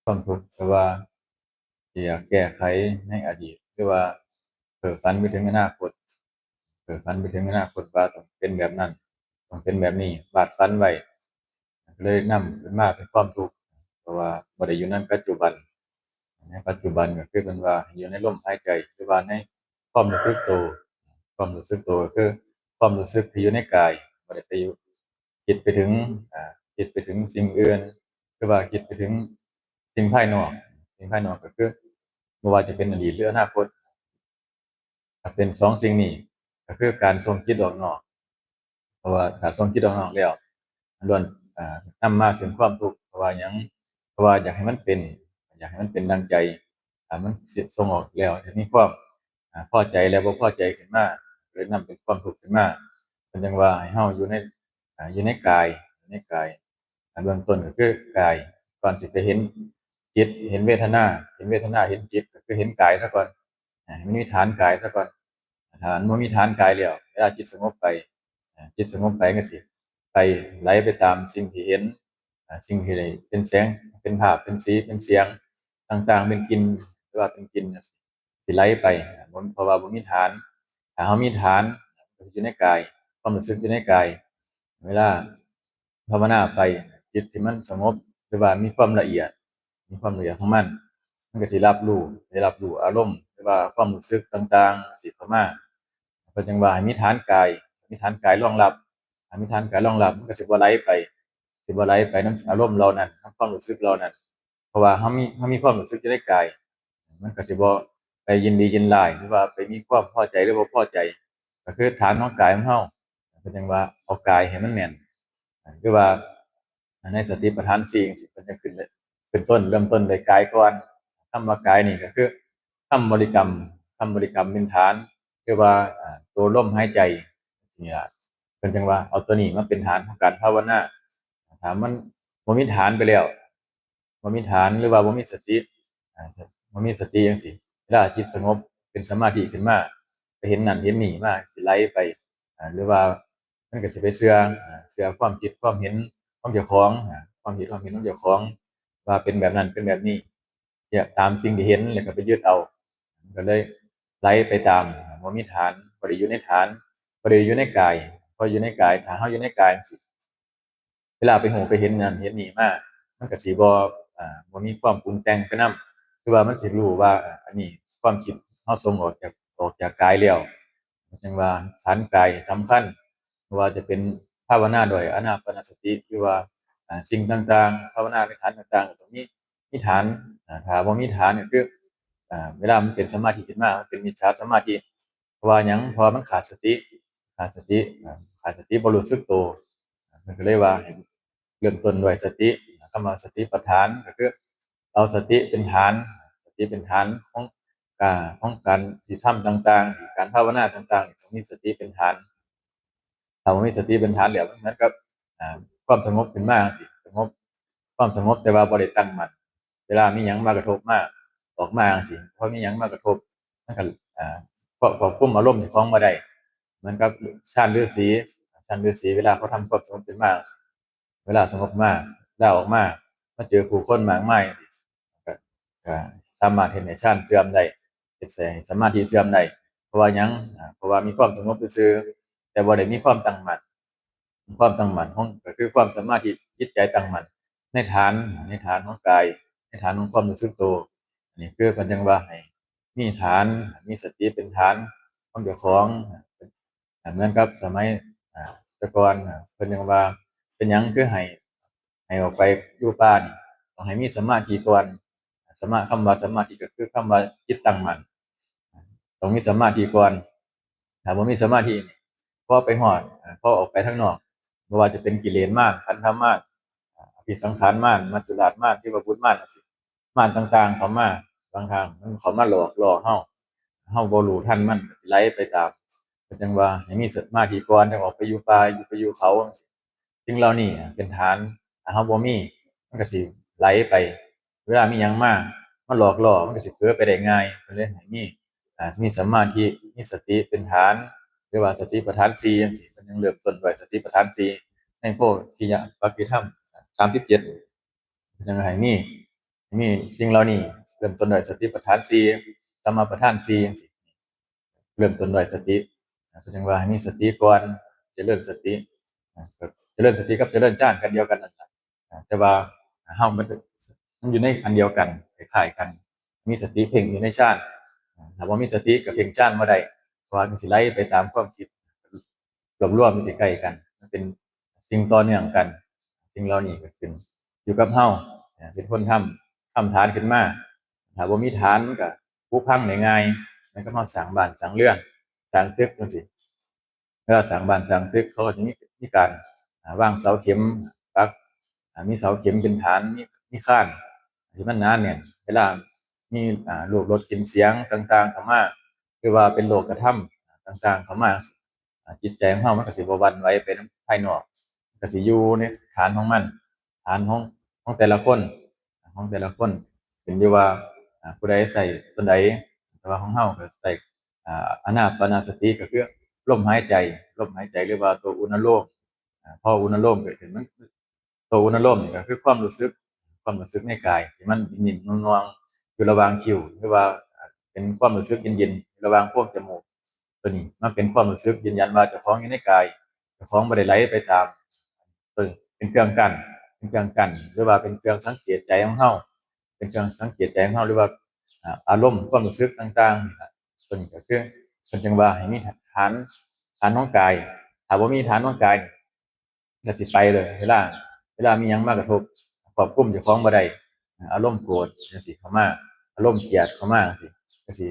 ความทุกข์หรือว่าอยากแก้ไขในอดีตหรือว่าเผ่อฝันไปถึงอนาคตเผ่อฝันไปถึงอนาคตว่าต้องเป็นแบบนั้นต้องเป็นแบบนี้วาดฝันไว้เลยนำขึ้นมาเป็นความทุกข์เพราะว่าบ่ได้อยู่ในปัจจุบันในปัจจุบันก็คือเป็นว่าอยู่ในลมหายใจหรือว่าในความรู้สึกตัวความรู้สึกตัวก็คือความรู้สึกที่อยู่ในกายบ่ได้ไปอยู่คิดไปถึงคิดไปถึงสิ่งอื่นหรือว่าคิดไปถึงสิ่งภายนอกสิ่งภายนอกก็คือบ่ว่าจะเป็นอดีตหรืออนาคตถ้าเป็นสองสิ่งนี้ก็คือการส่งจิตออกนอกเพราะว่าถ้าส่งจิตออกนอกแล้วล้วนนำมาซึ่งความทุกข์เพราะว่าหยังเพราะว่าอยากให้มันเป็นอยากให้มันเป็นดังใจมันสิส่งออกแล้วจะมีความพอใจแล้วบ่พอใจขึ้นมาเลยนำเป็นความทุกข์ขึ้นมาเพิ่นจังว่าให้เฮาอยู่ในอยู่ในกายอยู่ในกายเบื้องต้นก็คือกายก่อนสิไปเห็นจิตเห็นเวทนาเห็นเวทนาเห็นจิตก็คือเห็นกายซะก่อนให้มันมีฐานกายซะก่อนถ้ามันบ่มีฐานกายแล้วเวลาจิตสงบไปจิตสงบไปก็สิไปไหลไปตามสิ่งที่เห็นสิ่งที่ได้เป็นแสงเป็นภาพเป็นสีเป็นเสียงต่างๆเป็นกลิ่นหรือว่าเป็นกลิ่นสิไหลไปบ่เพราะว่าบ่มีฐานถ้าเฮามีฐานก็สิอยู่ในกายความรู้สึกอยู่ในกายเวลาภาวนาไปจิตที่มันสงบหรือว่ามีความละเอียดมีความละเอียดของมันก็สิรับรู้ได้รับรู้อารมณ์หรือว่าความรู้สึกต่างๆสิเข้ามาเพิ่นจังว่าให้มีฐานกายมีฐานกายรองรับถ้ามีฐานกายรองรับมันก็สิบ่ไหลไปสิบ่ไหลไปนำอารมณ์เหล่านั้นนำความรู้สึกเหล่านั้นเพราะว่าเฮามีความรู้สึกอยู่ในกายมันก็สิบ่ไปยินดียินร้ายหรือว่าไปมีความพอใจหรือบ่พอใจก็คือฐานของกายของเฮาเพิ่นจังว่าเอากายให้มันแม่นคือว่าในสติปัฏฐาน4จั่งซี้เพิ่นจะขึ้นต้นเริ่มต้นด้วยกายก่อนคำว่ากายนี่ก็คือคำบริกรรมคำบริกรรมเป็นฐานคือว่าตัวลมหายใจนี่ล่ะเพิ่นจังว่าเอาตัวนี้มาเป็นฐานของการภาวนาถ้ามันบ่มีฐานไปแล้วบ่มีฐานหรือว่าบ่มีสติอ่าบ่มีสติจังซี้เวลาจิตสงบเป็นสมาธิขึ้นมาไปเห็นนั่นเห็นนี่มาสิไหลไปหรือว่ามันก็สิไปเชื่อความคิดความเห็นของเจ้าของความคิดความเห็นของเจ้าของว่าเป็นแบบนั้นเป็นแบบนี้เนี่ยตามสิ่งที่เห็นแล้วก็ไปยึดเอาก็เลยไหลไปตามบ่มีฐานบ่ได้อยู่ในฐานบ่ได้อยู่ในกายพออยู่ในกายถ้าเฮาอยู่ในกายจั่งซี้ เวลาไปหูไปเห็นนั่นเห็นนี่มามันก็สิบ่มีความปรุงแต่งไปนำคือว่ามันสิรู้ว่าอันนี้ความคิดเราส่งออกจากกายแล้วจังว่าฐานกายสำคัญบ่ว่าจะเป็นภาวนาด้วยอานาปานสติหรือว่าสิ่งต่างๆภาวนาในฐานต่างๆก็ต้องมีฐานถ้าบ่มีฐานก็คือเวลามันเป็นสมาธิขึ้นมามันเป็นมิจฉาสมาธิเพราะว่าหยังเพราะว่ามันขาดสติขาดสติขาดสติบ่รู้สึกตัวมันก็เลยว่าให้ เริ่มต้นด้วยสติคำว่าสติปัฏฐานก็คือเอาสติเป็นฐานสติเป็นฐานของการที่ทำต่างๆการภาวนาต่างๆต้องมีสติเป็นฐานถ้าบ่มีสติเป็นฐานแล้วมันเหมือนกับอ่าความสงบขึ้นมาจั่งซี้สงบความสงบแต่ว่าบ่ได้ตั้งมั่นเวลามีหยังมากระทบมาออกมาจั่งซี้พอมีหยังมากระทบมันก็อ่าควบคุมอารมณ์เจ้าของบ่ได้เหมือนกับฌานฤาษีเวลาเขาทำความสงบขึ้นมา เวลาสงบมากลาออกมามาเจอผู้คนมากมายก็ก็สามารถเฮ็ดให้ฌานเสื่อมได้เฮ็ดให้สมาธิเสื่อมได้เพราะว่าหยังเพราะว่ามีความสงบซื่อๆแต่บ่ได้มีความตั้งมั่นความตั้งมั่นของก็คือความสมาธิจิตใจตั้งมั่นในฐานของกายในฐานของความรู้สึกตัวอันนี้คือเพิ่นจั่งว่าให้มีฐานมีสติเป็นฐานของเจ้าของเหมือนกับสมัยแต่ก่อนเพิ่นจั่งว่า เป็นหยังคือให้ออกไปอยู่ป่านี่ต้องให้มีสมาธิก่อนคำว่าสมาธิก็คือคำว่าจิตตั้งมั่นต้องมีสมาธิก่อนถ้าบ่มีสมาธินี่พอไปฮอดพอออกไปข้างนอกบ่ว่าจะเป็นกิเลสมารขันธมารอภิสังขารมารมัจจุราชมารเทวพุทธมารมารต่างๆเข้ามาบางครั้งมันเข้ามาหลอกล่อเฮาบ่รู้ทันมันไหลไปตามก็จังว่าให้มีสมาธิก่อนจั่งออกไปอยู่ป่าไปอยู่เขาจั่งซี้ สิ่งเหล่านี้เป็นฐานถ้าเราบ่มีมันก็สิไหลไปเวลามีหยังมาหลอกล่อมันก็สิเผลอไปได้ง่ายก็เลยให้มีสมาธิมีสติเป็นฐานหรือว่าสติปัฏฐาน4จังซี้เพิ่นยังเริ่มต้นด้วยสติปัฏฐาน4ในโพธิปักขิธรรม37ยังให้ มีสิ่งเหล่านี้เริ่มต้นด้วยสติปัฏฐานสี่สมาปัฏฐานสี่จังซี้เริ่มต้นด้วยสติก็จังว่าให้มีสติก่อนเจริญสติก็เจริญสติกับเจริญฌานกันเดียวกันนั่นล่ะแต่ว่าเฮามันอยู่ในอันเดียวกันคล้ายๆกันมีสติเพ่งอยู่ในฌานถ้าบ่มีสติก็เพ่งฌานบ่ได้เพราะว่ามันสิไหลไปตามความคิดรวมๆอยู่ใกล้ๆกันมันเป็นสิ่งต่อเนื่องกันสิ่งเหล่านี้ก็ขึ้นอยู่กับเฮาเป็นคนทำฐานขึ้นมาถ้าบ่มีฐานมันก็ผุพังได้ง่ายมันก็มาสร้างบ้านสร้างเรือนสร้างตึกจังซี่เวลาสร้างบ้านสร้างตึกเขาก็จะมีการวางเสาเข็มปักมีเสาเข็มเป็นฐานมีคานที่มันหนาแน่นเวลามีลูกรถกลิ่นเสียงต่างๆเข้ามาหรือว่าเป็นโลกธรรมต่างๆเข้ามาจิตใจของเรามันก็สิบ่หวั่นไหวไปนำภายนอกก็สิอยู่ในฐานของมันฐานของแต่ละคนขึ้นอยู่ว่าผู้ใดใช้ตนใดแต่ว่าของเราก็ใช้อานาปานสติก็คือลมหายใจหรือว่าตัวอุณโลมพออุณโลมเกิดขึ้นมันตัวอุณโลมนี่ก็คือความรู้สึกในกายที่มันนิ่มๆนวลๆอยู่ระหว่างคิ้วหรือว่าเป็นความรู้สึกเย็นๆระหว่างโพรงจมูกตัวนี้มันเป็นความรู้สึกยืนยันว่าเจ้าของอยู่ในกายเจ้าของบ่ได้ไหลไปตามตัวนี้เป็นเครื่องกั้นหรือว่าเป็นเครื่องสังเกตใจของเราเป็นเครื่องสังเกตใจของเราหรือว่าอารมณ์ความรู้สึกต่างๆนี่ล่ะตัวนี้ก็คือเพิ่นจึงว่าให้มีฐานของกายถ้าบ่มีฐานของกายก็สิไปเลยเวลามีหยังมากระทบควบคุมเจ้าของบ่ได้อารมณ์โกรธจังซี่เข้ามาอารมณ์เกลียดเข้ามาจังซี่ก็สิ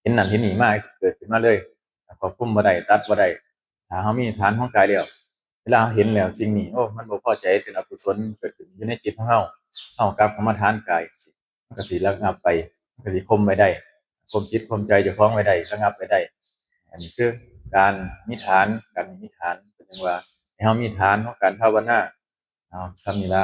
เห็นนั่นเห็นนี่มาเกิดขึ้นมาเลยควบคุมบ่ได้ตัดบ่ได้ถ้าเรามีฐานของกายแล้วเวลาเราเห็นแล้วสิ่งนี้โอ้มันบ่พอใจเป็นอกุศลเกิดขึ้นอยู่ในจิตของเรากลับเข้ามาฐานกายมันก็สิระงับไปมันก็สิข่มไว้ได้ข่มจิตข่มใจเจ้าของไว้ได้ระงับไว้ได้อันนี้คือการมีฐานก็จังว่าให้เรามีฐานของการภาวนาเอาส่ำนี้ล่ะ